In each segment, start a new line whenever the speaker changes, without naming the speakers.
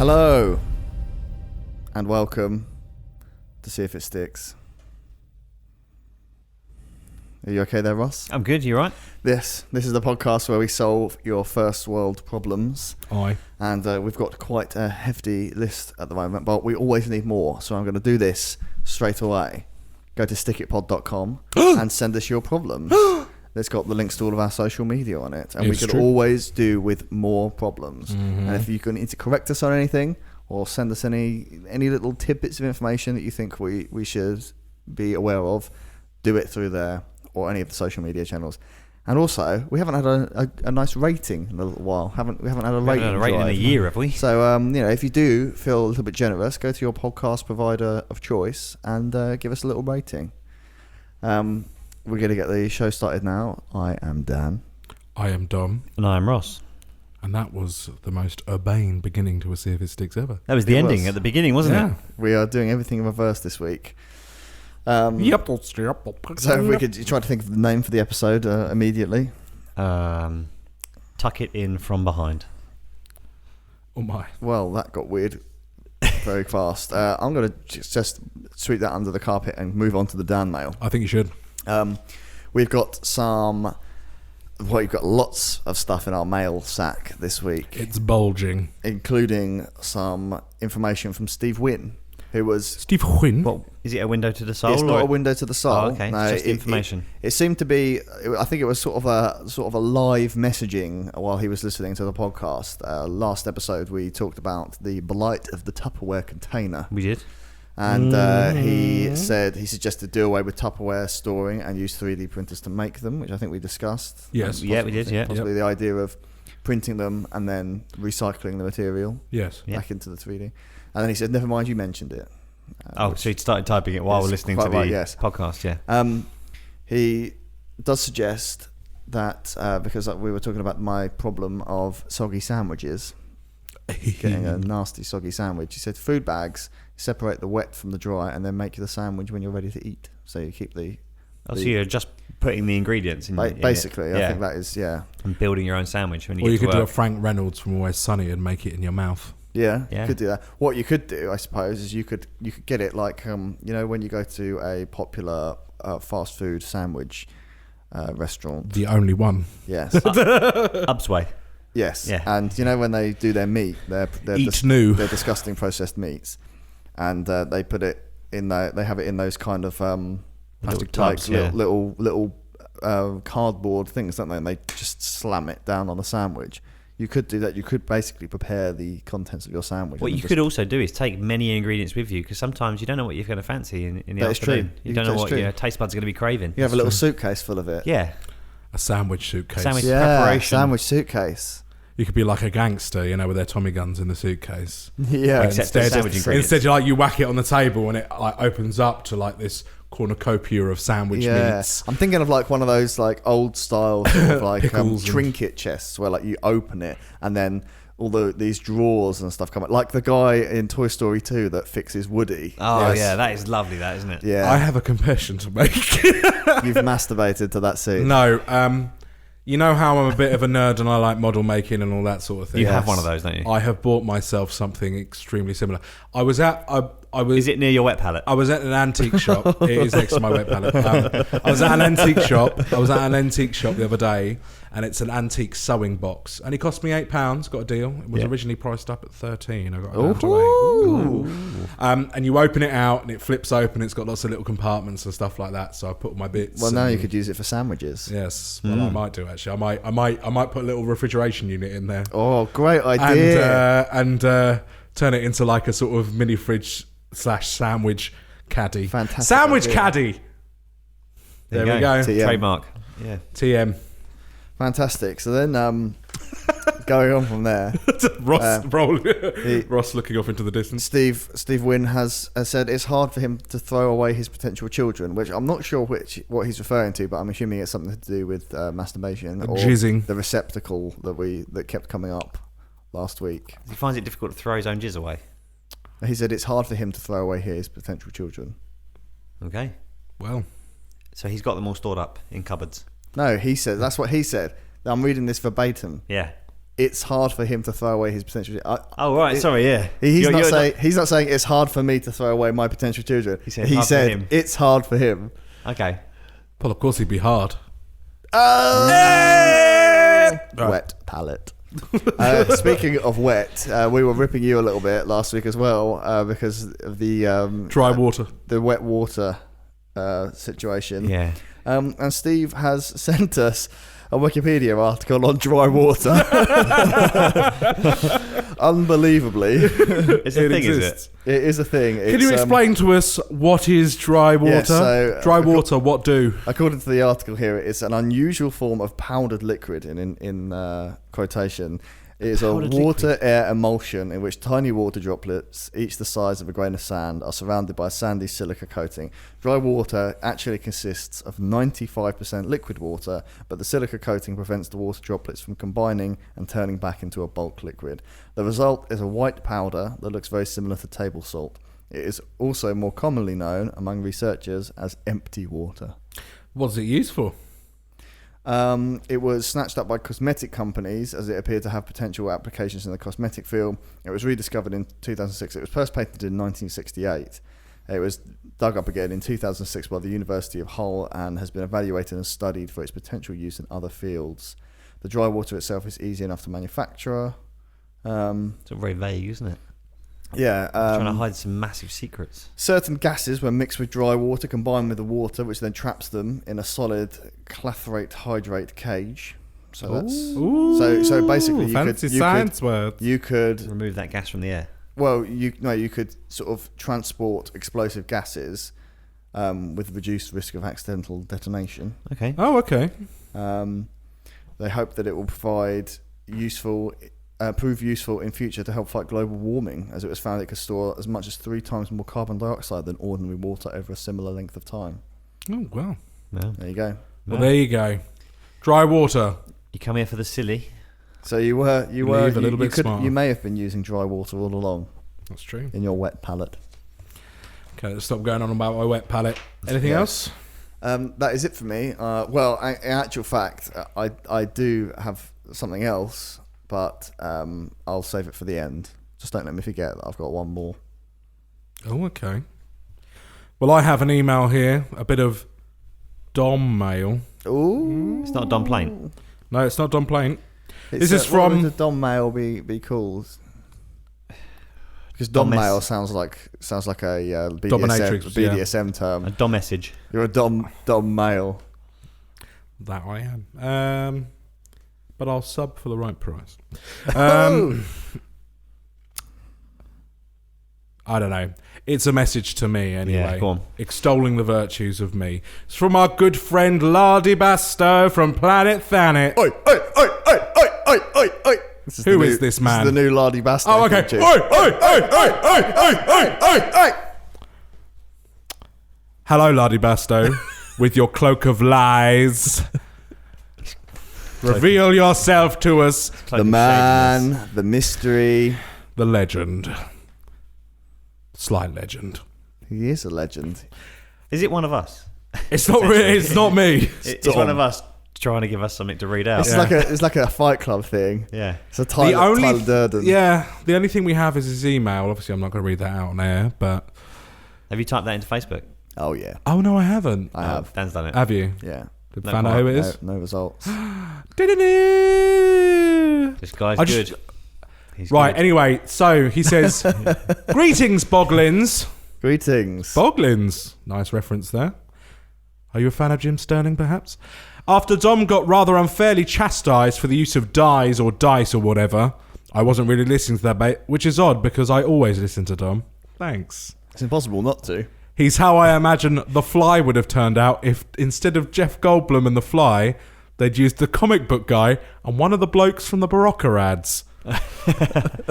Hello, and welcome to See If It Sticks. Are you okay there, Ross?
I'm good, you right?
This is the podcast where we solve your first world problems.
Aye.
And we've got quite a hefty list at the moment, but we always need more. So I'm going to do this straight away. Go to stickitpod.com and send us your problems. It's got the links to all of our social media on it. And
It's
we could
true.
always do with more problems.
Mm-hmm.
And if you need to correct us on anything or send us any little tidbits of information that you think we should be aware of, do it through there or any of the social media channels. And also, we haven't had a nice rating in a little while. We haven't had a rating.
We haven't had a rating in a year, have we?
So, if you do feel a little bit generous, go to your podcast provider of choice and give us a little rating. We're going to get the show started now. I am Dan.
I am Dom.
And I'm Ross.
And that was the most urbane beginning to a See If It Sticks ever.
That was the
It
ending
was.
at the beginning, wasn't it?
We are doing everything in reverse this week.
Yep.
So if we could try to think of the name for the episode immediately.
Tuck it in from behind.
Oh my.
Well, that got weird very fast. I'm going to just sweep that under the carpet and move on to the Dan mail.
I think you should.
We've got we've got lots of stuff in our mail sack this week,
It's bulging.
including some information from Steve Wynn, who was...
Steve Wynn?
What is it? A window to the soul?
It's not
or
a window to the soul.
Oh, okay.
No,
It's just information.
It seemed to be. I think it was sort of a live messaging while he was listening to the podcast. Last episode, we talked about the blight of the Tupperware container,
We did.
and he suggested do away with Tupperware storing and use 3D printers to make them, which I think we discussed.
Yes.
Yeah, we did. Yeah.
Possibly the idea of printing them and then recycling the material
Yes.
Yeah.
back into the 3D. And then he said, "Never mind, you mentioned it."
So he started typing it while
Yes,
we're listening to
quite
the
right, yes.
podcast. Yeah.
He does suggest that because we were talking about my problem of soggy sandwiches, getting a nasty soggy sandwich. He said food bags separate the wet from the dry and then make the sandwich when you're ready to eat. So you keep
So you're just putting the ingredients in.
basically.
Yeah.
I think that is
And building your own sandwich when you
Or
get
you
to
could do a
work.
Frank Reynolds from Always Sunny and make it in your mouth.
Yeah,
Yeah.
you could do that. What you could do, I suppose, is you could get it like when you go to a popular fast food sandwich restaurant.
The only one.
Yes,
Upsway.
yes.
Yeah.
And when they do their meat, they're
Eat new.
they're disgusting processed meats, and they put it in they have it in those kind of plastic
tubs,
like
yeah.
little cardboard things, don't they? And they just slam it down on the sandwich. You could do that. You could basically prepare the contents of your sandwich.
What
and
you
just-
could also do is take many ingredients with you, because sometimes you don't know what you're going to fancy in the
That is true.
afternoon. You don't know
That's
what
true.
your taste buds are going to be craving.
You have a little
true.
suitcase full of it.
Yeah.
A sandwich suitcase.
Sandwich.
Yeah,
preparation.
sandwich suitcase.
You could be like a gangster, with their Tommy guns in the suitcase.
Yeah,
Except for
Instead,
sandwich ingredients.
instead you whack it on the table and it opens up to this cornucopia of sandwich meats.
I'm thinking of one of those old style sort of
Pickles and-
trinket chests where you open it and then all these drawers and stuff come out, like the guy in Toy Story 2 that fixes Woody.
Oh,
Yes.
yeah, that is lovely, that, isn't it?
Yeah.
I have a confession to make.
You've masturbated to that scene.
No, you know how I'm a bit of a nerd and I like model making and all that sort of thing.
You have
Yes.
one of those, don't you?
I have bought myself something extremely similar. I was
Is it near your wet palette?
I was at an antique shop. It is next to my wet palette. I was at an antique shop. The other day, and it's an antique sewing box, and it cost me £8. Got a deal. It was originally priced up at $13. I got it down to £8. And you open it out, and it flips open. It's got lots of little compartments and stuff like that. So I put my bits.
Well, now
and-
you could use it for sandwiches.
Yes, well, I might do actually. I might put a little refrigeration unit in there.
Oh, great idea.
And turn it into a sort of mini fridge / sandwich caddy.
Fantastic
Sandwich
idea.
caddy. There we go.
TM.
Trademark. Yeah.
TM.
Fantastic. So then, going on from there,
Ross looking off into the distance.
Steve Wynn has said it's hard for him to throw away his potential children, which I'm not sure what he's referring to, but I'm assuming it's something to do with masturbation or
Jizzing.
the receptacle that kept coming up last week.
He finds it difficult to throw his own jizz away.
He said it's hard for him to throw away his potential children.
Okay.
Well,
So he's got them all stored up in cupboards.
No, he said that's what he said. I'm reading this verbatim.
Yeah.
it's hard for him to throw away his potential.
Sorry, yeah.
He's not saying it's hard for me to throw away my potential children. He said it's hard for him.
Okay.
Well, of course he'd be hard.
Wet palate. Speaking of wet, we were ripping you a little bit last week as well because of the
dry water,
the wet water situation.
Yeah.
And Steve has sent us a Wikipedia article on dry water. Unbelievably.
It's a thing, is it?
It is a thing.
Can you explain to us what is dry water?
So,
dry water, what do?
According to the article here, it's an unusual form of powdered liquid in quotation. It is a water-air emulsion in which tiny water droplets, each the size of a grain of sand, are surrounded by a sandy silica coating. Dry water actually consists of 95% liquid water, but the silica coating prevents the water droplets from combining and turning back into a bulk liquid. The result is a white powder that looks very similar to table salt. It is also more commonly known among researchers as empty water.
What is it used for?
It was snatched up by cosmetic companies as it appeared to have potential applications in the cosmetic field. It was rediscovered in 2006. It was first patented in 1968. It was dug up again in 2006 by the University of Hull and has been evaluated and studied for its potential use in other fields. The dry water itself is easy enough to manufacture.
It's all very vague, isn't it?
Yeah.
Trying to hide some massive secrets.
Certain gases, when mixed with dry water, combine with the water, which then traps them in a solid clathrate hydrate cage. So that's so basically you could
remove that gas from the air.
Well, you could sort of transport explosive gases with reduced risk of accidental detonation.
Okay.
Oh, okay.
They hope that it will prove useful in future to help fight global warming, as it was found it could store as much as 3 times more carbon dioxide than ordinary water over a similar length of time.
Oh, well.
No.
There you go.
Well, there you go. Dry water.
You come here for the silly.
So you were a
little bit smarter.
You may have been using dry water all along.
That's true.
In your wet palate.
Okay, let's stop going on about my wet palate. Anything else?
That is it for me. Well, in actual fact, I do have something else, but I'll save it for the end. Just don't let me forget that I've got one more.
Oh, okay. Well, I have an email here, a bit of Dom mail.
Ooh.
It's not Dom Plain.
No, it's not Dom Plain. This is from...
What would the Dom mail be called? Because Dom mail sounds like a BDSM term.
A Dom message.
You're a Dom mail.
That I am. But I'll sub for the right price. I don't know. It's a message to me anyway.
Yeah, go on.
Extolling the virtues of me. It's from our good friend Lardy Basto from Planet Thanet.
Oi, oi, oi, oi, oi, oi, oi, oi.
Who is this man?
This is the new Lardy Basto.
Oh, okay. Oi, oi, oi, oi, oi, oi, oi, oi, oi. Hello, Lardy Basto, with your cloak of lies. Reveal yourself to us.
The man, the mystery.
The legend. Slight legend.
He is a legend.
Is it one of us?
It's not really. It's not me.
It's one of us trying to give us something to read out.
It's like a Fight Club thing.
Yeah.
It's a Tyler Durden.
Yeah. The only thing we have is his email. Obviously, I'm not going to read that out on air, but...
Have you typed that into Facebook?
Oh, yeah.
Oh, no, I haven't.
I have.
Dan's done it.
Have you?
Yeah.
Did you find out who it is?
No results.
This guy's good. He's
right,
good.
Anyway, so he says, Greetings, Boglins.
Greetings.
Boglins. Nice reference there. Are you a fan of Jim Sterling, perhaps? After Dom got rather unfairly chastised for the use of dice or whatever, I wasn't really listening to that bit, which is odd because I always listen to Dom. Thanks.
It's impossible not to.
He's how I imagine The Fly would have turned out if instead of Jeff Goldblum and The Fly, they'd used the comic book guy and one of the blokes from the Barocca ads.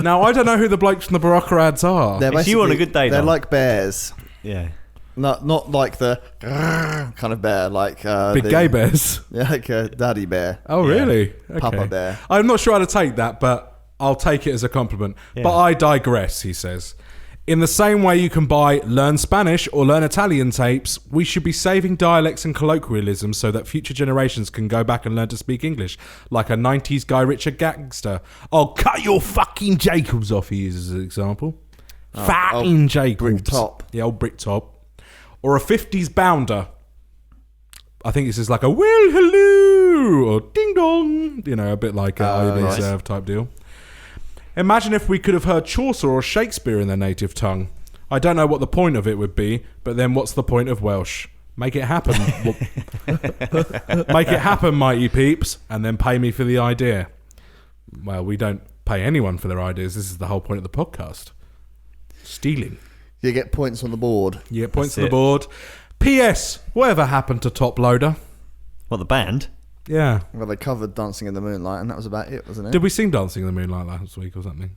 Now, I don't know who the blokes from the Barocca ads are.
If you on a good day,
they're
Dom.
like bears.
Yeah.
Not like the kind of bear, like
Big gay bears.
Yeah, like a daddy bear.
Oh, really? Okay.
Papa bear.
I'm not sure how to take that, but I'll take it as a compliment.
Yeah.
But I digress, he says. In the same way you can buy Learn Spanish or Learn Italian tapes, we should be saving dialects and colloquialisms so that future generations can go back and learn to speak English, like a 90s Guy Ritchie gangster. Oh, cut your fucking Jacobs off, he uses as an example. Fucking Jacobs.
Brick top.
The old brick top. Or a 50s bounder. I think this is like a well, hello, or ding dong. You know, a bit like a
nice.
serve type deal. Imagine if we could have heard Chaucer or Shakespeare in their native tongue. I don't know what the point of it would be, but then what's the point of Welsh? Make it happen. Make it happen, mighty peeps, and then pay me for the idea. Well, we don't pay anyone for their ideas. This is the whole point of the podcast. Stealing.
You get points on the board.
You get points on the board. P.S. Whatever happened to Top Loader?
What, the band?
Yeah.
Well, they covered Dancing in the Moonlight, and that was about it, wasn't it?
Did we sing Dancing in the Moonlight last week or something?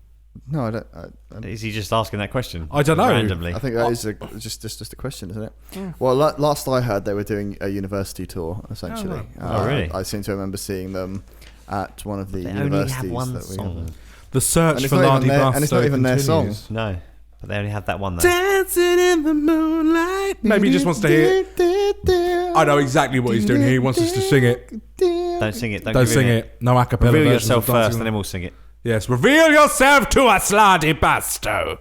No, I don't.
Is he just asking that question?
I don't know.
Randomly.
I think that is just a question, isn't it? Yeah. Well, last I heard, they were doing a university tour, essentially.
Oh, really?
I seem to remember seeing them at one of the
They
universities
only have one
that we
song.
The search
And it's
for
not even
Lardy
their-
Buster
and it's not even their song.
continues.
No, but they only have that one though.
Dancing in the moonlight. Maybe he just wants to hear it. I know exactly what he's doing here. He wants us to sing it.
Don't sing it.
Don't sing it. No acapella.
Reveal
versions
yourself
of Dancing
first,
in
and then we'll sing it.
Yes, reveal yourself to us, Lardy Buster.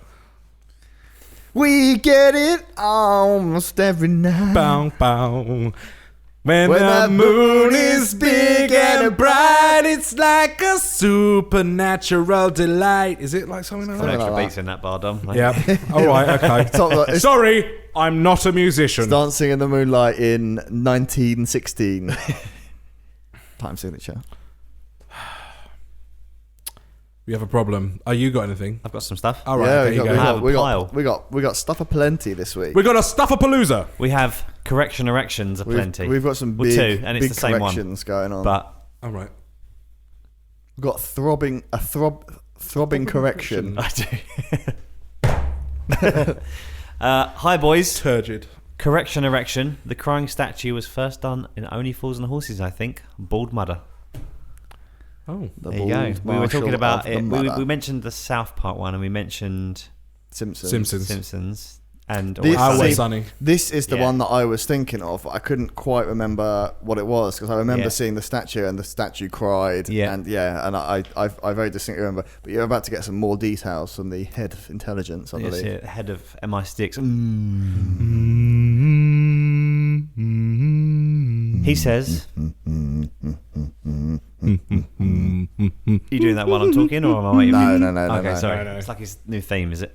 We get it almost every night.
Bow, bow. When
When
the
the
moon is big and bright, it's like a supernatural delight. Is it like something like
Put
that?
extra
like
beats in that bar, Dom.
Yeah. All right. Okay.
It's
Sorry, I'm not a musician.
Dancing in the Moonlight in 1916. Time signature.
We have a problem. Oh, you got anything?
I've got some stuff.
All right.
Yeah,
Okay, you go.
have a pile.
we got stuff aplenty this week.
We got a Stuffapalooza.
We have correction erections aplenty.
We've got some
Well,
big,
two, and it's
big
the same one.
corrections going on.
But
All right.
We've got throbbing correction.
I do. Hi, boys.
Turgid.
Correction erection. The crying statue was first done in Only Fools and Horses, I think. Bald Mudder.
Oh.
The
There you go.
bald
We were talking
marshal
about
of the
it.
mudder.
We mentioned the South Park one, and we mentioned
Simpsons.
Simpsons, and
This-
Always
See,
Sunny.
This is the
Yeah.
one that I was thinking of. I couldn't quite remember what it was because I remember
Yeah.
seeing the statue and the statue cried.
Yeah.
And I very distinctly remember. But you're about to get some more details from the head of intelligence, I
yes,
believe.
yeah, head of MI6. He says, you doing that while I'm talking, or am I waiting?
No,
Okay,
no.
sorry.
No.
It's like his new theme, is it?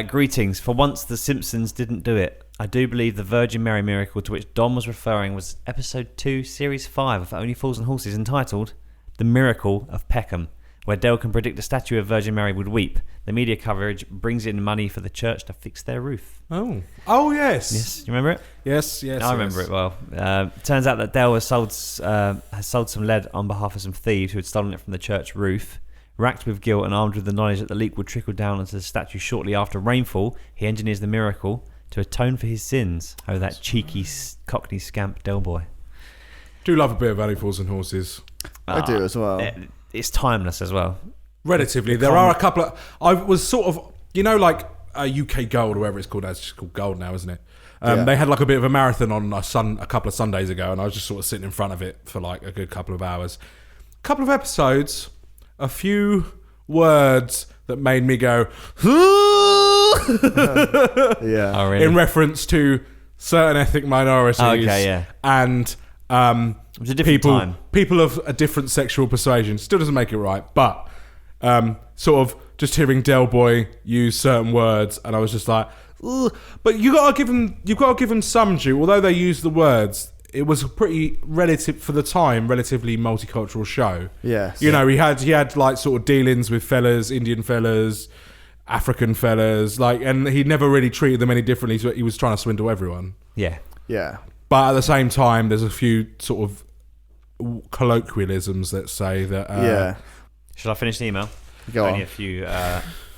Greetings. For once, The Simpsons didn't do it. I do believe the Virgin Mary miracle to which Dom was referring was episode 2, series 5 of Only Fools and Horses, entitled The Miracle of Peckham, where Dale can predict a statue of Virgin Mary would weep. The media coverage brings in money for the church to fix their roof.
Oh. Oh, yes.
Yes, you remember it?
Yes.
I remember it well. Turns out that Dale has sold some lead on behalf of some thieves who had stolen it from the church roof. Racked with guilt and armed with the knowledge that the leak would trickle down onto the statue shortly after rainfall, he engineers the miracle to atone for his sins. Oh, that cheeky Cockney scamp Del boy.
Do love a bit of Only Fools and Horses.
I do as well.
It's timeless as well.
Relatively. There are a couple of... I was sort of... You know, like UK Gold or whatever it's called. It's just called Gold now, isn't it?
Yeah.
They had like a bit of a marathon on a couple of Sundays ago, and I was just sort of sitting in front of it for like a good couple of hours. A couple of episodes, a few words that made me go...
Yeah.
Oh, really?
in reference to certain ethnic minorities.
Okay, yeah.
And
It was a different time.
people of a different sexual persuasion. Still doesn't make it right, but sort of just hearing Del Boy use certain words, and I was just like, ugh. But you've got to give him some due. Although they used the words, it was a pretty relatively multicultural show.
Yes.
You know, he had like sort of dealings with fellas, Indian fellas, African fellas, like, and he never really treated them any differently. So he was trying to swindle everyone.
Yeah.
Yeah.
But at the same time, there's a few sort of colloquialisms that say that.
Yeah.
Shall I finish the email?
Go
Only
on.
a few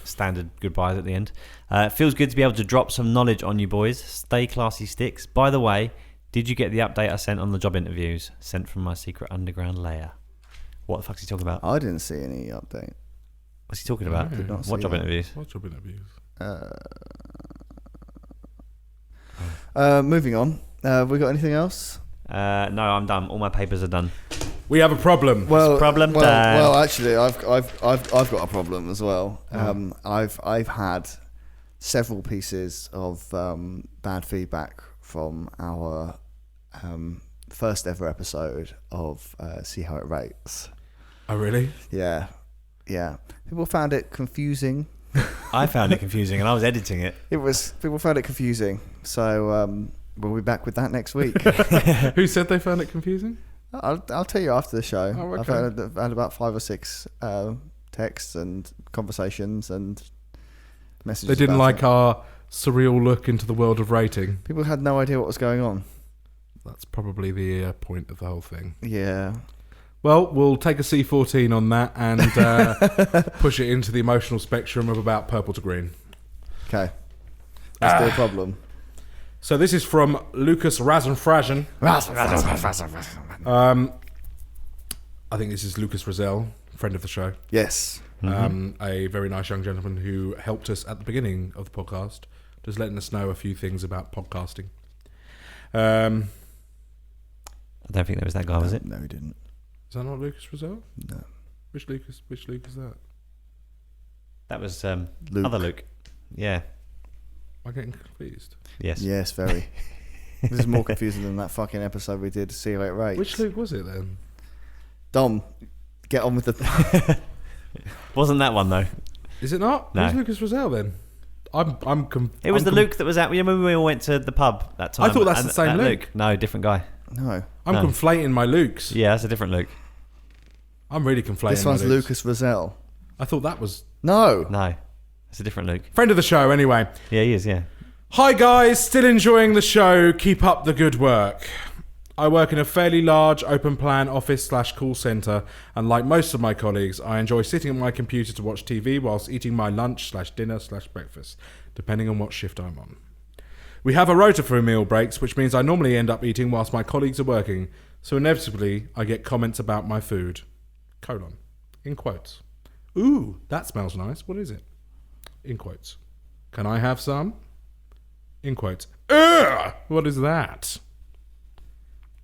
standard goodbyes at the end. It feels good to be able to drop some knowledge on you boys. Stay classy, sticks. By the way, did you get the update I sent on the job interviews? Sent from my secret underground lair. What the fuck's he talking about?
I didn't see any update.
What's he talking about?
did not
What
see
job
that.
interviews?
What job interviews?
Moving on. We got anything else?
No, I'm done. All my papers are done.
We have a problem.
Problem time.
Well, actually, I've got a problem as well. I've had several pieces of bad feedback from our first ever episode of See How It Rates.
Oh, really?
Yeah. People found it confusing.
I found it confusing, and I was editing it.
People found it confusing. So we'll be back with that next week.
Who said they found it confusing?
I'll tell you after the show.
Oh, okay.
I've had about 5 or 6 texts and conversations and messages.
They didn't
about
like
it.
our surreal look into the world of rating.
People had no idea what was going on.
That's probably the point of the whole thing.
Yeah.
Well, we'll take a C14 on that and push it into the emotional spectrum of about purple to green.
Okay. That's the problem.
So this is from Lucas Razenfrazen. I think this is Lucas Rizal, friend of the show.
Yes.
A very nice young gentleman who helped us at the beginning of the podcast, just letting us know a few things about podcasting.
I don't think there was that guy, was it?
No, he didn't.
Is that not Lucas Rizal?
No.
Which Luke is that?
That was
Luke.
other Luke. Yeah.
Am I getting confused?
Yes.
Yes, very. This is more confusing than that fucking episode we did, See How It Rates.
Which Luke was it then?
Dom, get on with the...
Wasn't that one though?
Is it not?
No.
Who's Lucas Rizal then?
It was the Luke that was at. Remember when we all went to the pub that time?
I thought that's
And
the same
that
Luke.
No, different guy.
No.
I'm
No.
conflating my Lukes.
Yeah, that's a different Luke.
I'm really conflating
This
my
one's
Lukes.
Lucas Rizal.
I thought that was...
No.
No, it's a different Luke.
Friend of the show, anyway.
Yeah, he is. Yeah.
Hi guys, still enjoying the show. Keep up the good work. I work in a fairly large open plan office / call centre, and like most of my colleagues, I enjoy sitting at my computer to watch TV whilst eating my lunch / dinner / breakfast, depending on what shift I'm on. We have a rota for meal breaks, which means I normally end up eating whilst my colleagues are working, so inevitably I get comments about my food. In quotes. Ooh, that smells nice. What is it? In quotes. Can I have some? In quotes. Ugh! What is that?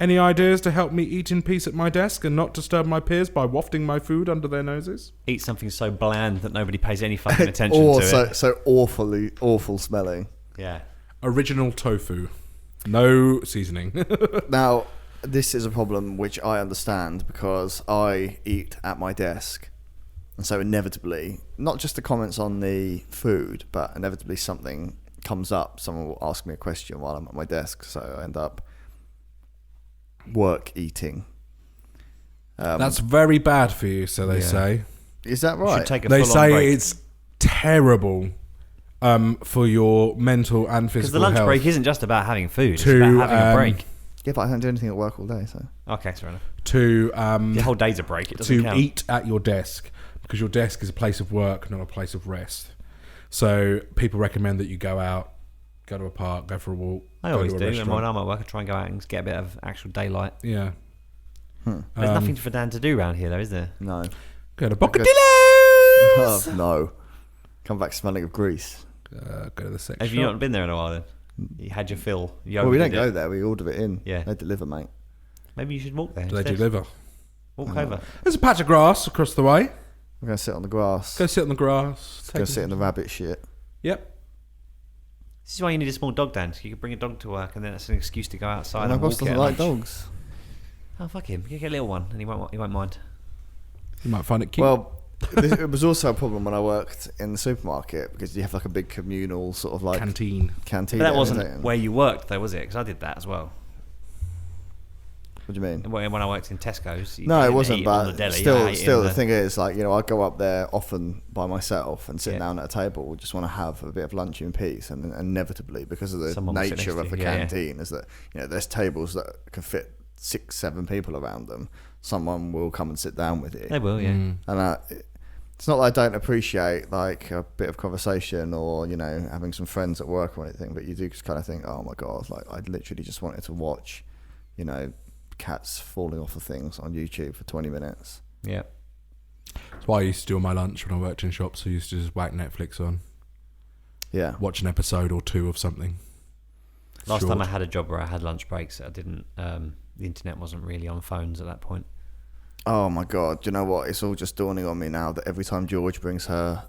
Any ideas to help me eat in peace at my desk and not disturb my peers by wafting my food under their noses?
Eat something so bland that nobody pays any fucking attention
Or
to it.
so awful smelling.
Yeah.
Original tofu. No seasoning.
Now, this is a problem which I understand because I eat at my desk. And so inevitably, not just the comments on the food, but inevitably something comes up. Someone will ask me a question while I'm at my desk. So I end up work eating.
That's very bad for you, so they say.
Is that
You
right?
should take a
They
full-on
say
break.
it's terrible for your mental and
Because
physical
the lunch
health.
break isn't just about having food. It's
To,
about having a break.
Yeah, but I don't do anything at work all day, so...
Okay, fair enough.
To
The whole day's a break. It doesn't
to
count.
eat at your desk, because your desk is a place of work, not a place of rest. So people recommend that you go out, go to a park, go for a walk.
I
go
always
to a
do. And
restaurant.
when I'm at work, I try and go out and get a bit of actual daylight.
Yeah.
There's nothing for Dan to do around here, though, is there?
No.
Go to
Okay.
Bocadillos!
Oh, no. Come back smelling of grease.
Go to the sex
Have
shop.
you not been there in a while then? You had your fill. You
Well, we don't
overdid
go
it.
there. We order it in.
Yeah.
They deliver, mate.
Maybe you should walk there.
Do they
instead.
deliver?
Walk over.
There's a patch of grass across the way.
We're going to sit on the grass.
Go sit on the grass.
Go sit in the rabbit shit.
Yep.
This is why you need a small dog, Dan. So you can bring a dog to work, and then it's an excuse to go outside
My
and
boss
walk it
doesn't
at
like
lunch.
dogs.
Oh, fuck him. You get a little one, and he won't mind.
You might find it cute.
Well, it was also a problem when I worked in the supermarket because you have like a big communal sort of like
Canteen.
canteen.
But that
there,
wasn't
isn't it?
where you worked, though, was it? Because I did that as well.
What do you mean?
When I worked in Tesco's. You
No, it
didn't
wasn't.
eat on
But
the deli, you
still,
ate
still,
in
the thing is, like, you know, I go up there often by myself and sit
Yeah.
down at a table. Just want to have a bit of lunch in peace, and inevitably, because of the
Someone will sit
nature
next
of
to
the
you, yeah,
canteen, is that there's tables that can fit 6-7 people around them. Someone will come and sit down with you,
They will, yeah.
and it's not that I don't appreciate like a bit of conversation or having some friends at work or anything, but you do just kind of think, oh my god, like I literally just wanted to watch, cats falling off of things on YouTube for 20 minutes.
Yeah.
That's why I used to do on my lunch when I worked in shops. I used to just whack Netflix on.
Yeah.
watch an episode or two of something.
Last
Short.
time I had a job where I had lunch breaks, I didn't. The internet wasn't really on phones at that point.
Oh my God! Do you know what? It's all just dawning on me now that every time George brings her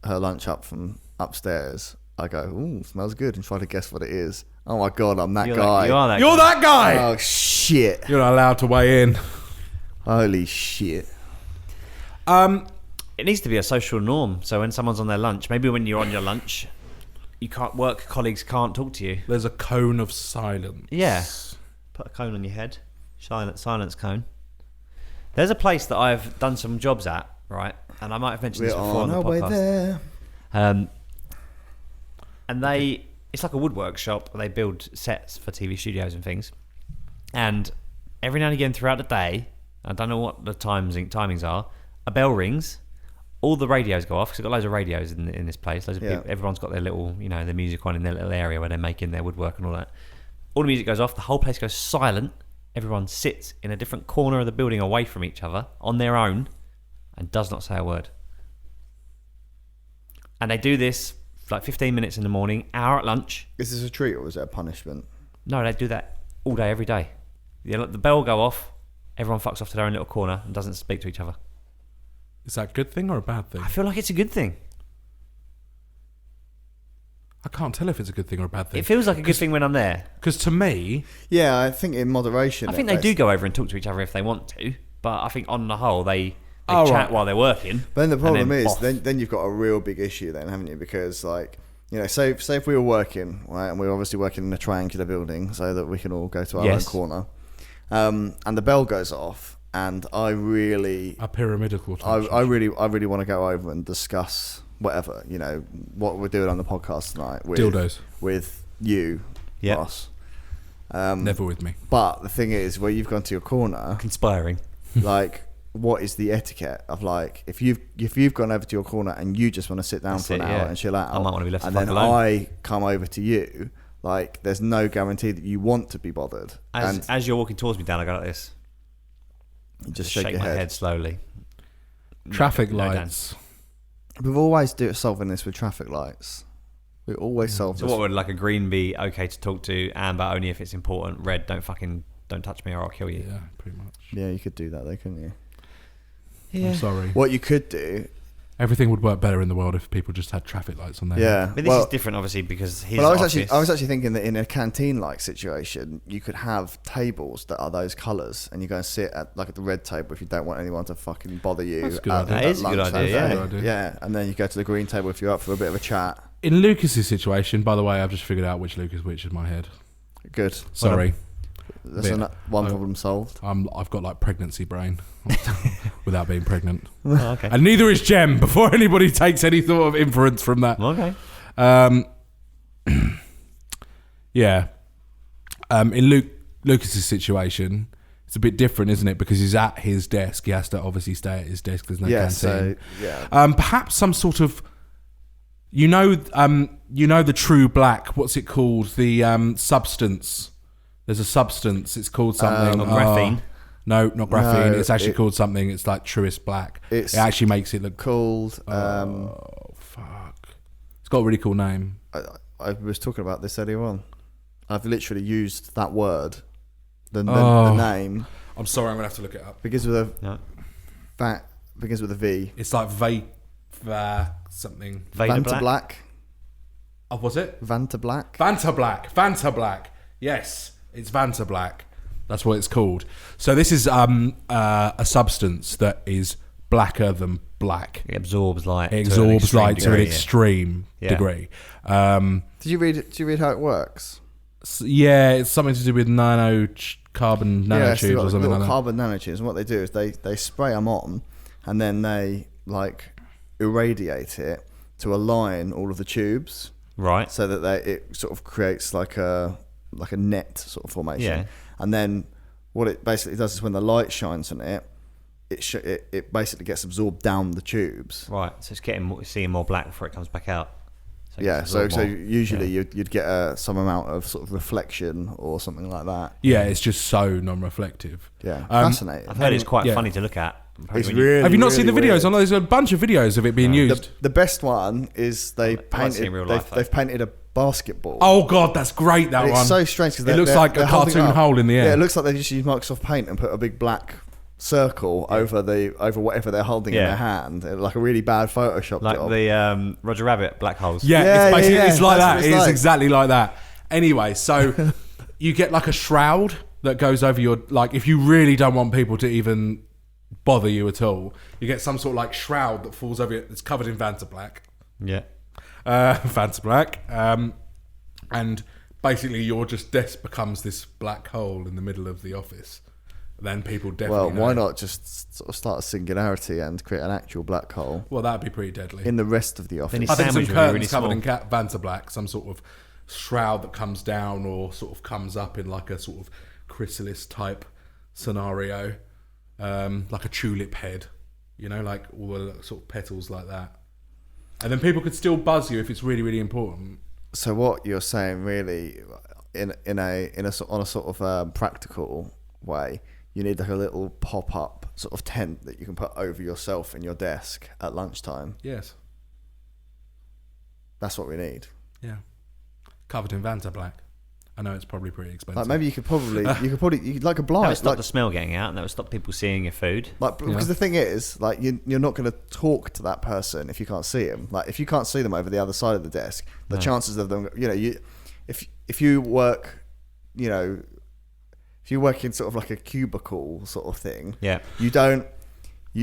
lunch up from upstairs, I go, "Ooh, smells good," and try to guess what it is. Oh my God, I'm that guy.
You are that
You're
guy.
that guy.
Oh shit!
You're not allowed to weigh in.
Holy shit!
It needs to be a social norm. So when someone's on their lunch, maybe when you're on your lunch, work colleagues can't talk to you.
There's a cone of silence.
Yeah. Put a cone on your head. Silence cone. There's a place that I've done some jobs at, right? And I might have mentioned this
We're
before on
on
the
our way
podcast.
there.
And it's like a woodwork shop. They build sets for TV studios and things. And every now and again throughout the day, I don't know what the timings are, a bell rings, all the radios go off, because they've got loads of radios in this place. Loads of people, everyone's got their little, their music on in their little area where they're making their woodwork and all that. All the music goes off, the whole place goes silent. Everyone sits in a different corner of the building away from each other on their own and does not say a word. And they do this for like 15 minutes in the morning, hour at lunch.
Is this a treat or is it a punishment?
No, they do that all day, every day. The bell will go off, everyone fucks off to their own little corner and doesn't speak to each other.
Is that a good thing or a bad thing?
I feel like it's a good thing.
I can't tell if it's a good thing or a bad thing.
It feels like a good thing when I'm there.
Because to me,
Yeah, I think in moderation.
I think they do go over and talk to each other if they want to, but I think on the whole they
Oh,
chat
right.
while they're working.
But then the problem is,
off.
then you've got a real big issue then, haven't you? Because say if we were working, right, and we were obviously working in a triangular building so that we can all go to our
Yes.
own corner, and the bell goes off, and I really,
a pyramidal
I
type.
really want to go over and discuss whatever, what we're doing on the podcast tonight with
Dildos.
with you,
Yep.
boss.
Never with me.
But the thing is, where you've gone to your corner,
Conspiring.
like, what is the etiquette of, like, if you've gone over to your corner and you just want to sit down
That's
for an
it,
hour
yeah.
and chill out,
I might want to be left
and
the
then
fuck alone.
I come over to you, like, there's no guarantee that you want to be bothered, and
As you're walking towards me, Dan, I go like this.
you just shake your
my
head.
head slowly.
Traffic
No, Dan.
lights.
We've always solving this with traffic lights. We always solve
So
this.
what would like a green be okay to talk to? Amber only if it's important. Red, don't touch me or I'll kill you.
Yeah, pretty much.
Yeah, you could do that though, couldn't you?
I'm sorry.
What you could do,
Everything would work better in the world if people just had traffic lights on there.
yeah.
But this is different, obviously, because his
Well,
office.
I was actually thinking that in a canteen-like situation, you could have tables that are those colours, and you go and sit at the red table if you don't want anyone to fucking bother you.
That's a good
at-
idea.
That
at
is a good
lunch,
idea,
okay?
yeah. Good idea.
Yeah, and then you go to the green table if you're up for a bit of a chat.
In Lucas's situation, by the way, I've just figured out which Lucas which in my head.
Good.
Sorry,
That's
Bit-
one problem solved.
I've got like pregnancy brain without being pregnant,
Oh, okay.
and neither is Jem. Before anybody takes any sort of inference from that,
Okay.
yeah. In Lucas's situation, it's a bit different, isn't it? Because he's at his desk. He has to obviously stay at his desk. There's no
Yeah.
canteen.
So yeah.
Perhaps some sort of, the true black. What's it called? The substance. There's a substance. It's called something.
Graphene.
No, not graphene.
No,
It's actually called something. It's like truest black.
It's
It actually makes it look.
called.
Oh fuck! It's got a really cool name.
I was talking about this earlier on. I've literally used that word, the
Oh.
name
I'm sorry. I'm gonna have to look it up.
begins with a
No.
begins with a V.
It's like something.
Vader
Vanta Black.
Oh, was it?
Vanta Black.
Vanta Black. Vanta Black. Yes, it's Vanta Black. That's what it's called. So this is a substance that is blacker than black.
It absorbs light.
It
to an
absorbs
extreme
light to an
degree, yeah.
extreme
Yeah.
degree.
Did you read how it works?
Yeah, it's something to do with carbon
Yeah, so
nanotubes
they've got
or something
little
like that.
carbon nanotubes, and what they do is they spray them on, and then they irradiate it to align all of the tubes,
Right.
so that it sort of creates like a net sort of formation.
Yeah.
And then what it basically does is when the light shines on it, it basically gets absorbed down the tubes.
Right. So it's seeing more black before it comes back out. So it
Yeah,
gets
so
absorbed more.
usually you'd get some amount of sort of reflection or something like that.
Yeah, it's just so non-reflective.
Yeah, fascinating.
I've heard it's quite
yeah.
funny to look at Probably
It's
when you-
really.
Have you not seen the
really
videos?
weird.
I know there's a bunch of videos of it being used.
The best one is they
I've seen
painted.
in real life,
They've painted a basketball.
Oh god, that's great. That
And
one.
it's so strange because
It looks like a cartoon hole in the air.
Yeah, it looks like they just use Microsoft Paint and put a big black circle over whatever they're holding in
Yeah.
their hand, like a really bad Photoshop
like
job.
the Roger Rabbit black holes.
Yeah,
Yeah,
it's basically
yeah, yeah.
it's like
That's
that.
what it's
It is
like.
exactly like that. Anyway, so you get like a shroud that goes over your, like, if you really don't want people to even bother you at all, you get some sort of like shroud that falls over you. It's covered in Vanta Black.
Yeah.
Vanta Black. And basically your just desk becomes this black hole in the middle of the office. Then people definitely
Well, why
know.
not just sort of start a singularity and create an actual black hole
Well, that'd be pretty deadly.
in the rest of the office?
it's
I think some
sandwich would be
curtains
really
covered in
small.
Vanta Black, some sort of shroud that comes down or sort of comes up in like a sort of chrysalis type scenario, like a tulip head, you know, like all the sort of petals like that. And then people could still buzz you if it's really, really important.
So what you're saying, really, on a sort of practical way, you need like a little pop-up sort of tent that you can put over yourself and your desk at lunchtime.
Yes.
That's what we need.
Yeah. Covered in Vanta Black. I know it's probably pretty expensive.
Like maybe you could like a
That would
blind,
stop
like,
the smell getting out, and that would stop people seeing your food.
because the thing is, like you're not going to talk to that person if you can't see them. Like if you can't see them over the other side of the desk, the chances of them, if you work, if you work in sort of like a cubicle sort of thing,
Yeah.
you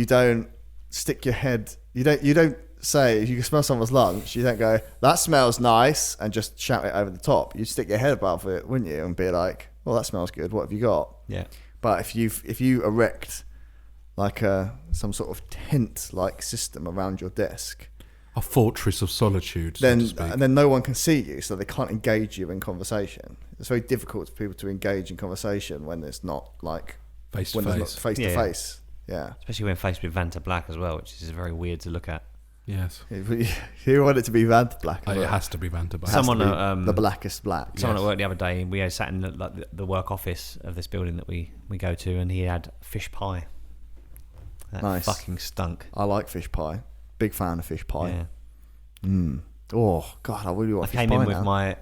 don't stick your head. You don't say, if you can smell someone's lunch, you don't go, that smells nice, and just shout it over the top. You stick your head above it, wouldn't you, and be like, well, that smells good. What have you got?
Yeah.
But if you erect like some sort of tent like system around your desk,
a fortress of solitude, so to speak.
then no one can see you, so they can't engage you in conversation. It's very difficult for people to engage in conversation when it's not like
Face to
when there's not
face.
face
Yeah.
to face. Yeah.
Especially when faced with Vanta Black as well, which is very weird to look at.
Yes.
You want it to be Vanta Black.
Oh,
as
it
well.
has to be Vanta Black.
Has to
Someone,
be the blackest black.
Someone
Yes.
at work the other day, we sat in the work office of this building that we go to, and he had fish pie. That
Nice.
fucking stunk.
I like fish pie. Big fan of fish pie.
Yeah.
Oh God, I really want
I
fish
came
pie
in with
now.
my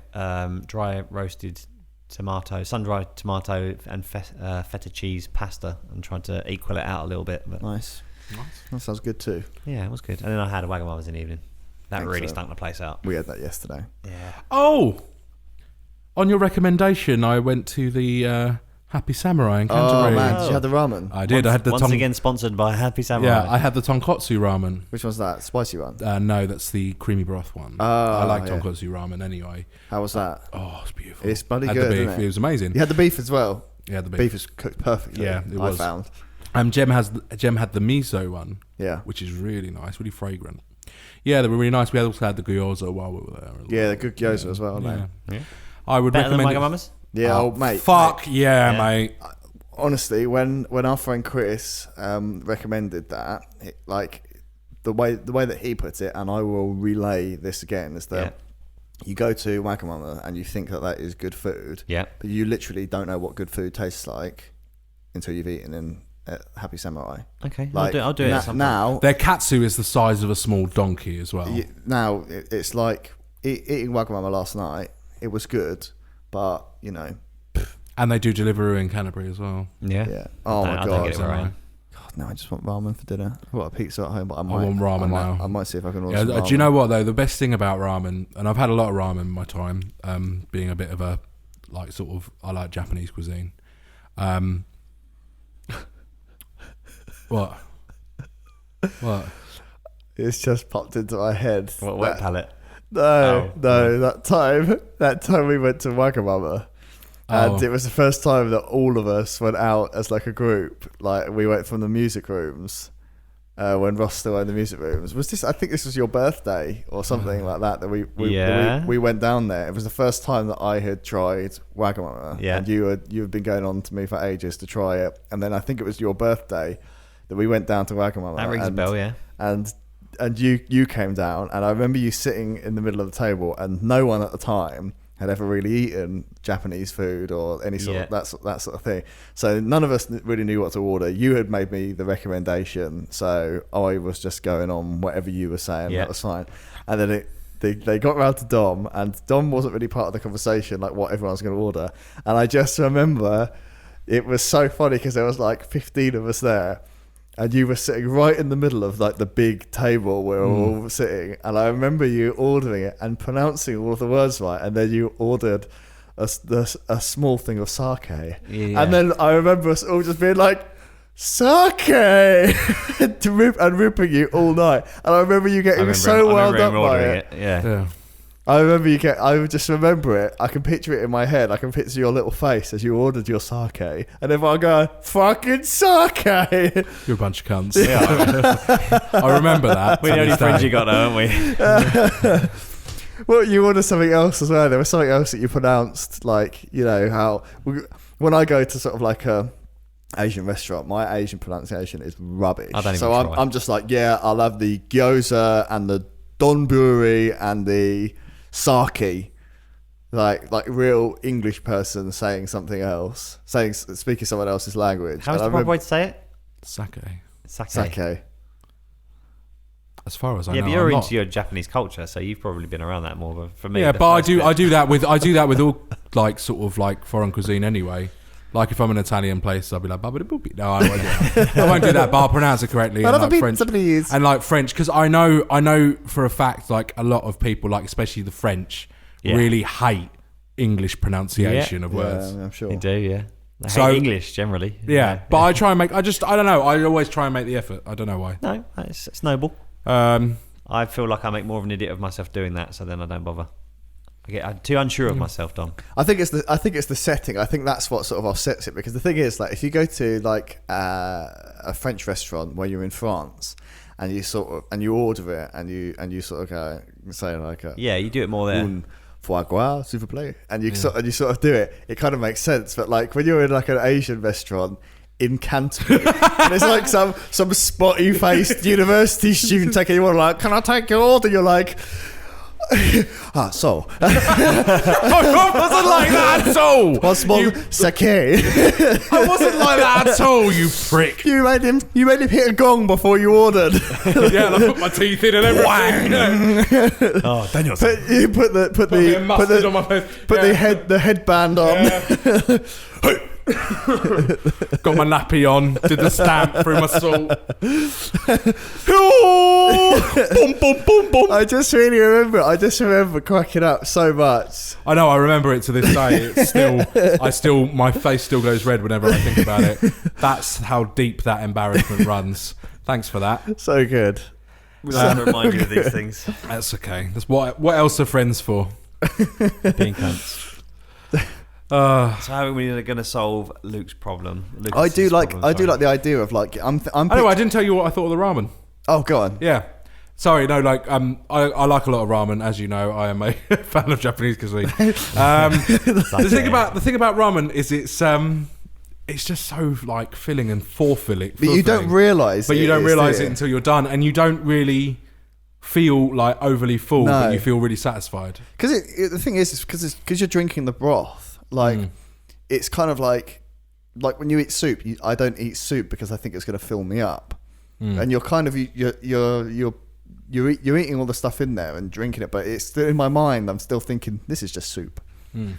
dry roasted tomato, sun-dried tomato and feta cheese pasta, and tried to equal it out a little bit. But
Nice. That sounds good too.
yeah, it was good. And then I had a Wagamamas in the evening. That really
Excellent.
stunk the place out.
We had that yesterday.
Yeah.
Oh! On your recommendation, I went to the Happy Samurai in
Oh
Canterbury.
man, did you have the ramen?
I did. I had the
Once again sponsored by Happy Samurai.
Yeah, I had the tonkotsu ramen.
Which one's that? Spicy one.
No, that's the creamy broth one.
Oh,
I like
yeah.
tonkotsu ramen anyway.
How was that?
Oh, it's beautiful.
It's bloody
Had
good,
the beef.
isn't it?
It was amazing.
You had the beef as well.
Yeah, the beef.
Beef is cooked perfectly.
Yeah, it
I
was.
found.
Jem had the miso one,
Yeah.
which is really nice, really fragrant. Yeah, they were really nice. We also had the gyoza while we were there. as
Yeah,
well.
the good gyoza as well, aren't
Yeah.
Yeah.
I would
Better than
recommend it.
Wagamamas?
they? Yeah, oh, mate.
Fuck
mate.
yeah,
Yeah.
mate.
Honestly, when our friend Chris recommended that, the way that he puts it, and I will relay this again, is that you go to Wagamama and you think that is good food,
Yeah.
but you literally don't know what good food tastes like until you've eaten in Happy Samurai.
Okay,
Like,
I'll do it at some point.
now.
Their katsu is the size of a small donkey as well.
Now it's like eating Wagamama last night. It was good, but
And they do Deliveroo in Canterbury as well.
Yeah.
yeah. Oh my
I don't
god.
get it right.
God, no, I just want ramen for dinner. I've got a pizza at home, but I
want ramen now.
I might see if I can order
Yeah,
some ramen.
do you know what though? The best thing about ramen, and I've had a lot of ramen in my time, being a bit of a I like Japanese cuisine. What?
It's just popped into my head.
What wet palate?
No,
Oh,
that time we went to Wagamama. And
Oh.
it was the first time that all of us went out as like a group. Like we went from the music rooms when Ross still owned the music rooms. Was this? I think this was your birthday or something like that. That we went down there. It was the first time that I had tried Wagamama.
Yeah.
And you had been going on to me for ages to try it. And then I think it was your birthday that we went down to Wagamama.
That rings a bell, yeah.
And you came down, and I remember you sitting in the middle of the table, and no one at the time had ever really eaten Japanese food or any sort of that sort of thing. So none of us really knew what to order. You had made me the recommendation, so I was just going on whatever you were saying. That was fine. And then they got round to Dom, and Dom wasn't really part of the conversation, like what everyone was going to order. And I just remember it was so funny because there was like 15 of us there. And you were sitting right in the middle of like the big table where we were all sitting. And I remember you ordering it and pronouncing all of the words right. And then you ordered a small thing of sake. Yeah. And then I remember us all just being like, sake! and ripping you all night. And I remember you getting so wound up by it.
Yeah.
I remember I just remember it. I can picture it in my head. I can picture your little face as you ordered your sake. And everyone going, fucking sake!
You're a bunch of cunts. Yeah. I remember that.
We're the only friends you got now, aren't
we? Well, you ordered something else as well. There was something else that you pronounced, like, you know, how... When I go to sort of like a Asian restaurant, my Asian pronunciation is rubbish.
I don't even
try. I'm just like, I'll have the gyoza and the donburi and the... sake, like real English person saying something else, speaking someone else's language.
How's the proper way to say it?
Sake. As far as I know,
but you're into your Japanese culture, so you've probably been around that more. But for me,
but I do that with all like sort of like foreign cuisine anyway. Like if I'm in an Italian place, I'll be like, no, I won't do that. I won't do that, but I'll pronounce it correctly. And like French, and like French, because I know for a fact, like a lot of people, like especially the French, really hate English pronunciation of words.
Yeah, I'm sure
they do. Yeah, they hate English generally.
Yeah, but I try and make. I don't know. I always try and make the effort. I don't know why.
No, it's noble. I feel like I make more of an idiot of myself doing that, so then I don't bother. I'm too unsure of myself, Dom.
I think it's the setting. I think that's what sort of offsets it, because the thing is, like, if you go to like a French restaurant where you're in France and you order it and you sort of go say like
you do it more there.
Un foie gras, s'il vous plaît, and you sort of do it. It kind of makes sense, but like when you're in like an Asian restaurant in Canterbury, and it's like some spotty faced university student taking you on, like, can I take your order? You're like. So
I wasn't like that at all.
Possible sake.
I wasn't like that at all, you prick.
You made him hit a gong before you ordered.
Yeah, and I put my teeth in and everything.
Oh, Daniel.
You put the headband on.
Yeah. Got my nappy on, did the stamp through my salt. Boom, boom, boom, boom.
I just remember cracking up so much.
I know, I remember it to this day. It's still, my face still goes red whenever I think about it. That's how deep that embarrassment runs. Thanks for that.
So good.
We'll have to remind you of these things.
That's okay. That's what else are friends for?
Being cunts. So how are we going to solve Luke's problem?
I do like the idea of like I
didn't tell you what I thought of the ramen.
Oh, go on.
Yeah. Sorry, no, like I like a lot of ramen, as you know. I am a fan of Japanese cuisine. The thing about ramen is it's just so like filling and fulfilling.
But you don't realise.
But you don't realise it until you're done, and you don't really feel like overly full, but you feel really satisfied.
Because the thing is because you're drinking the broth. Like it's kind of like when you eat soup. I don't eat soup because I think it's going to fill me up, and you're kind of you're eating all the stuff in there and drinking it, but it's still in my mind. I'm still thinking this is just soup, and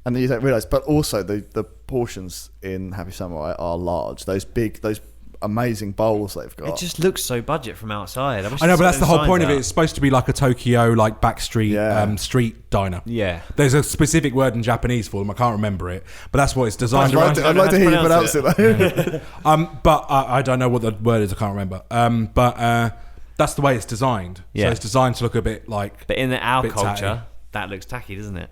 then you don't realise. But also the portions in Happy Samurai are large. Those amazing bowls they've got.
It just looks so budget from outside.
I know, but that's the whole point of it. It's supposed to be like a Tokyo, like backstreet street diner. Yeah. There's a specific word in Japanese for them. I can't remember it, but that's what it's designed around.
I'd like to hear you pronounce it though.
But I don't know what the word is. I can't remember. But that's the way it's designed. Yeah. So it's designed to look a bit like.
But in our culture, that looks tacky, doesn't it?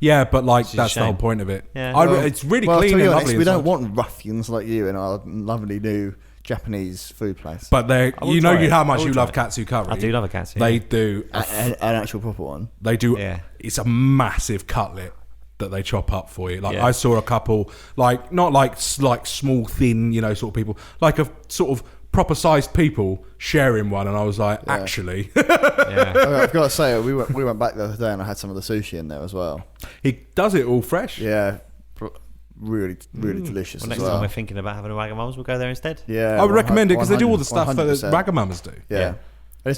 Yeah, but like that's the whole point of it. Yeah. It's really clean and lovely.
We don't want ruffians like you in our lovely new Japanese food place.
But you know how much you love katsu curry.
I do love a katsu.
They do
an actual proper one.
They do. Yeah. It's a massive cutlet that they chop up for you. Like I saw a couple, like not like small thin, sort of people, like a sort of proper sized people sharing one, and I was like, actually,
Yeah.
I've got to say, we went back the other day and I had some of the sushi in there as well.
he does it all fresh.
Yeah, really delicious
Well,
as
next
well.
time we're thinking about having a Wagamama's, we'll go there instead.
Yeah,
I would recommend it because they do all the
100%.
stuff that Wagamama's do.
Yeah, and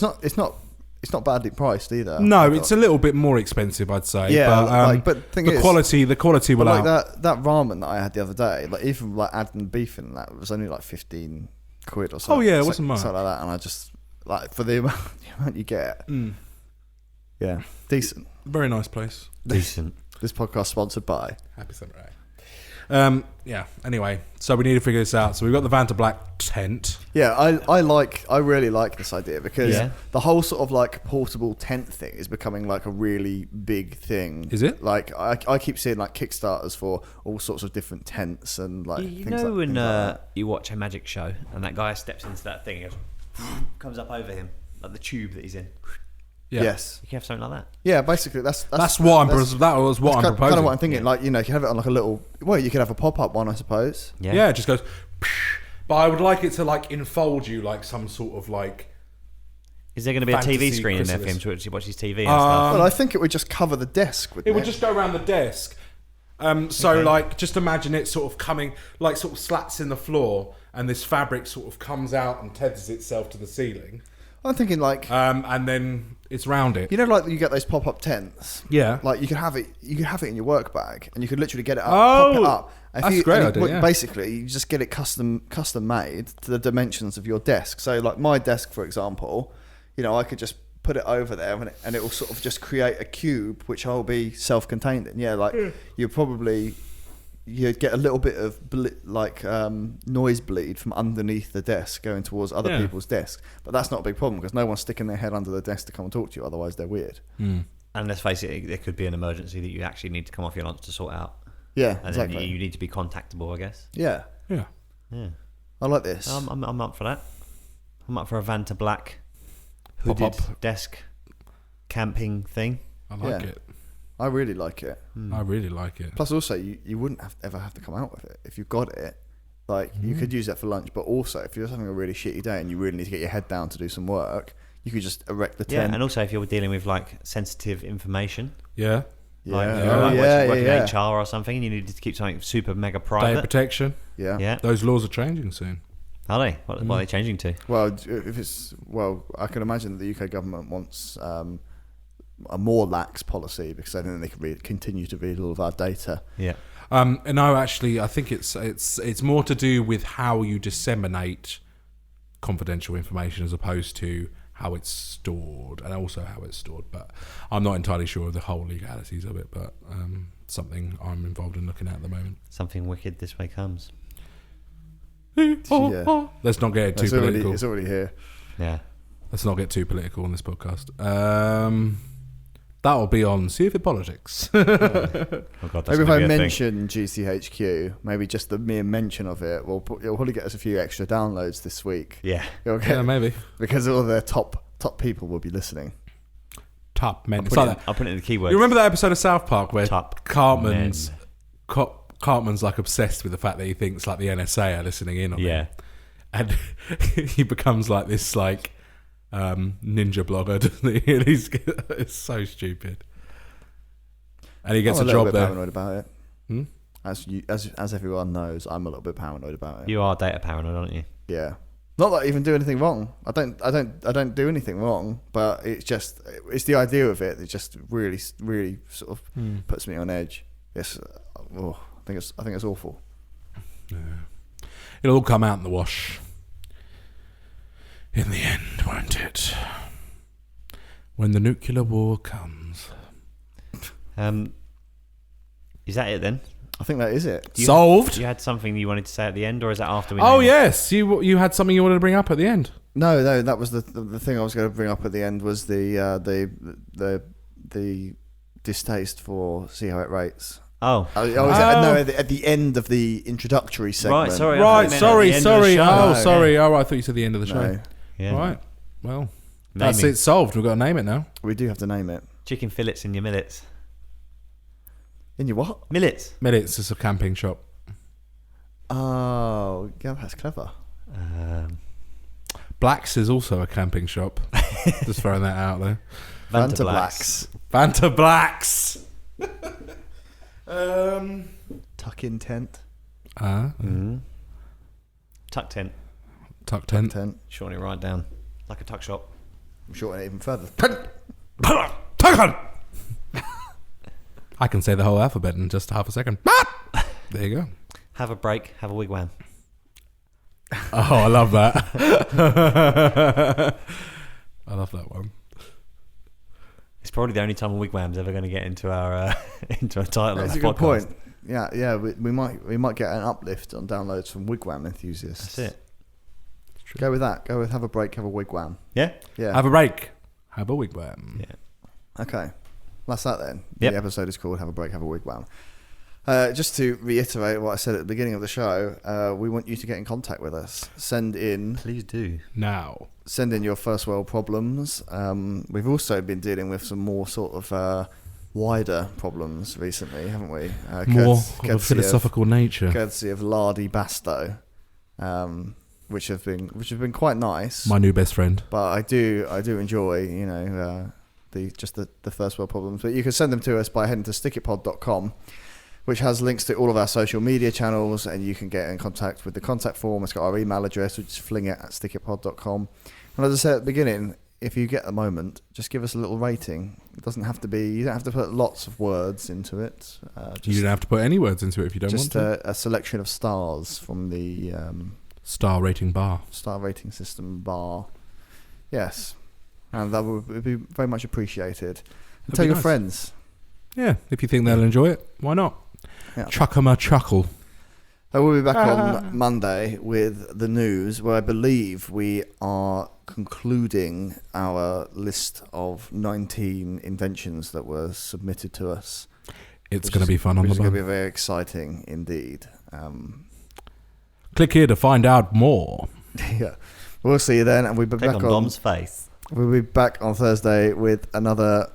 it's not badly priced either.
No, it's a little bit more expensive, I'd say.
Yeah,
but
thing
the
is,
quality will
like
out.
that ramen that I had the other day, like even like adding beef in that, it was only like 15 quid or something.
Oh yeah, it wasn't much.
Something like that, and I just like for the amount you get. Yeah, decent.
Very nice place.
Decent.
This podcast sponsored by.
Happy Samurai. Yeah. Anyway, so we need to figure this out. So we've got the Vanta Black tent.
Yeah, I really like this idea because
Yeah.
the whole sort of like portable tent thing is becoming like a really big thing.
Is it?
Like I keep seeing like Kickstarters for all sorts of different tents and like
You
things
know
like,
when
things like that.
you watch a magic show and that guy steps into that thing and goes, comes up over him, like the tube that he's in.
Yeah.
Yes.
You can have something like that.
Yeah, basically that's
That was what I'm proposing.
Kind of what I'm thinking. Like, you know, you can have it on like a little. Well, you could have a pop-up one, I suppose.
Yeah, it just goes. But I would like it to like enfold you like some sort of like.
Is there going to be a TV
Fantasy
screen in there for him
chrysalis.
to watch his TV and stuff?
Well, I think it would just cover the desk.
It would just go around the desk. So like, just imagine it sort of coming, like sort of slats in the floor, and this fabric sort of comes out and tethers itself to the ceiling.
I'm thinking like,
And then it's round it.
you know, like you get those pop-up tents.
Yeah.
Like you could have it in your work bag, and you could literally get it up,
Oh,
pop it up. If
that's a great
and
idea, yeah.
Basically, you just get it custom made to the dimensions of your desk. So, like my desk, for example, you know, I could just put it over there, and it will sort of just create a cube, which I'll be self-contained in. Yeah, like you'd get a little bit of noise bleed from underneath the desk going towards other people's desks, but that's not a big problem because no one's sticking their head under the desk to come and talk to you. Otherwise, they're weird.
And let's face it, there could be an emergency that you actually need to come off your lunch to sort out.
Yeah,
And
exactly.
then you need to be contactable, I guess.
Yeah,
Yeah.
Yeah.
I like this.
I'm up for that. I'm up for a Vanta Black hooded
Pop-up.
desk camping thing.
I like
Yeah.
it.
I really like it.
I really like it.
Plus, also, you wouldn't ever have to come out with it if you've got it. Like you could use that for lunch, but also if you're having a really shitty day and you really need to get your head down to do some work, you could just erect the
Yeah,
tent.
and also if you're dealing with like sensitive information,
Yeah.
like,
Yeah.
you know, like
Yeah,
working
yeah,
in HR or something, and you need to keep something super mega
Data
private.
protection.
yeah.
Yeah,
Those laws are changing soon.
are they? What are they changing to?
Well, I can imagine that the UK government wants a more lax policy because I think they can continue to read all of our data.
Yeah,
And no, actually, I think it's more to do with how you disseminate confidential information as opposed to how it's stored, and also how it's stored. But I'm not entirely sure of the whole legalities of it. But something I'm involved in looking at the moment.
something wicked this way comes.
Yeah.
Let's not get too political.
It's already here.
Yeah,
Let's not get too political on this podcast. That'll be on See If It Politics.
oh god, that's
Maybe if
gonna
I
be a thing.
mention GCHQ, maybe just the mere mention of it, it'll probably get us a few extra downloads this week.
Yeah,
Okay.
Yeah, maybe.
Because all the top people will be listening.
Top men.
I'll
It's
put,
like
it,
that.
I'll put it in the keywords.
You remember that episode of South Park where
Top
Cartman's like obsessed with the fact that he thinks like the NSA are listening in on
Yeah,
him, and he becomes like this like ninja blogger. Doesn't he? And it's so stupid. And he gets
I'm
a
a little
job
bit
there.
paranoid about it.
Hmm?
As everyone knows, I'm a little bit paranoid about it.
you are data paranoid, aren't you?
Yeah. Not that I even do anything wrong. I don't do anything wrong, but it's the idea of it that just really sort of puts me on edge. Yes. I think it's awful.
Yeah. It'll all come out in the wash in the end, won't it? When the nuclear war comes.
Is that it then?
I think that is it.
Solved.
You had something you wanted to say at the end, or is that after we?
Oh
name it?
yes, you had something you wanted to bring up at the end.
No, that was the thing I was going to bring up at the end was the distaste for See How It Rates.
Oh,
At the end of the introductory segment.
Right, sorry.
Right,
I thought you meant at
sorry.
the end of the show.
Oh,
No.
sorry. Oh, I thought you said the end of the show.
No,
yeah.
Right. Well, that's
Naming.
it solved. We've got to name it now.
we do have to name it.
Chicken fillets in your millets.
In your what?
Millets.
Millets is a camping shop.
Oh, yeah, that's clever.
Black's is also a camping shop. Just throwing that out there.
Vanta Blacks.
Vanta Blacks.
Tuck in tent.
Tuck tent.
Tuck tent.
Shortening it right down. Like a tuck shop.
I'm shortening it even further.
I can say the whole alphabet in just half a second. There you go.
Have a break. Have a wigwam.
Oh, I love that. I love that one.
It's probably the only time a wigwam's ever going to get into our into a title.
That's
of
a
our
good
podcast.
point. Yeah. We might get an uplift on downloads from Wigwam enthusiasts.
That's it.
Go with that. Go with have a break, have a wigwam.
Yeah.
Yeah.
Have a break. Have a wigwam.
Yeah.
Okay. That's that then.
Yep.
The episode is called Have a Break, Have a Wigwam. Just to reiterate what I said at the beginning of the show, we want you to get in contact with us.
Please do.
Now.
Send in your first world problems. We've also been dealing with some more sort of wider problems recently, haven't we?
More of a philosophical nature.
Courtesy of Lardy Basto, which have been quite nice.
My new best friend.
But I do enjoy, the first world problems. But you can send them to us by heading to stickitpod.com, which has links to all of our social media channels, and you can get in contact with the contact form. It's got our email address, which is flingit@stickitpod.com. And as I said at the beginning, if you get a moment, just give us a little rating. It doesn't have to be, you don't have to put lots of words into it.
You don't have to put any words into it if you don't want to.
Just a selection of stars from the
star rating bar.
Star rating system bar. Yes. And that would be very much appreciated. And tell your friends.
Yeah, if you think they'll enjoy it, why not?
Yeah.
Chuck 'em a chuckle.
We'll be back on Monday with the news, where I believe we are concluding our list of 19 inventions that were submitted to us.
It's going to be fun on the
It's going to
bun.
be very exciting indeed.
Click here to find out more.
Yeah, we'll see you then, and we'll be
Click
back
on Dom's face.
We'll be back on Thursday with another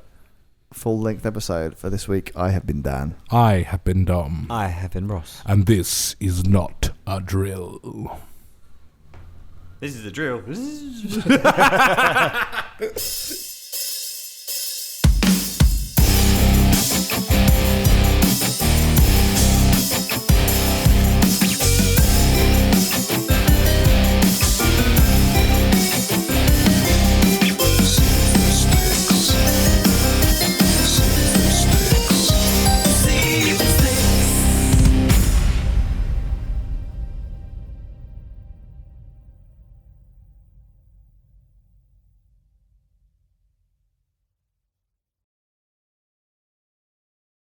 full-length episode. For this week, I have been Dan.
I have been Dom.
I have been Ross.
And this is not a drill.
This is the drill.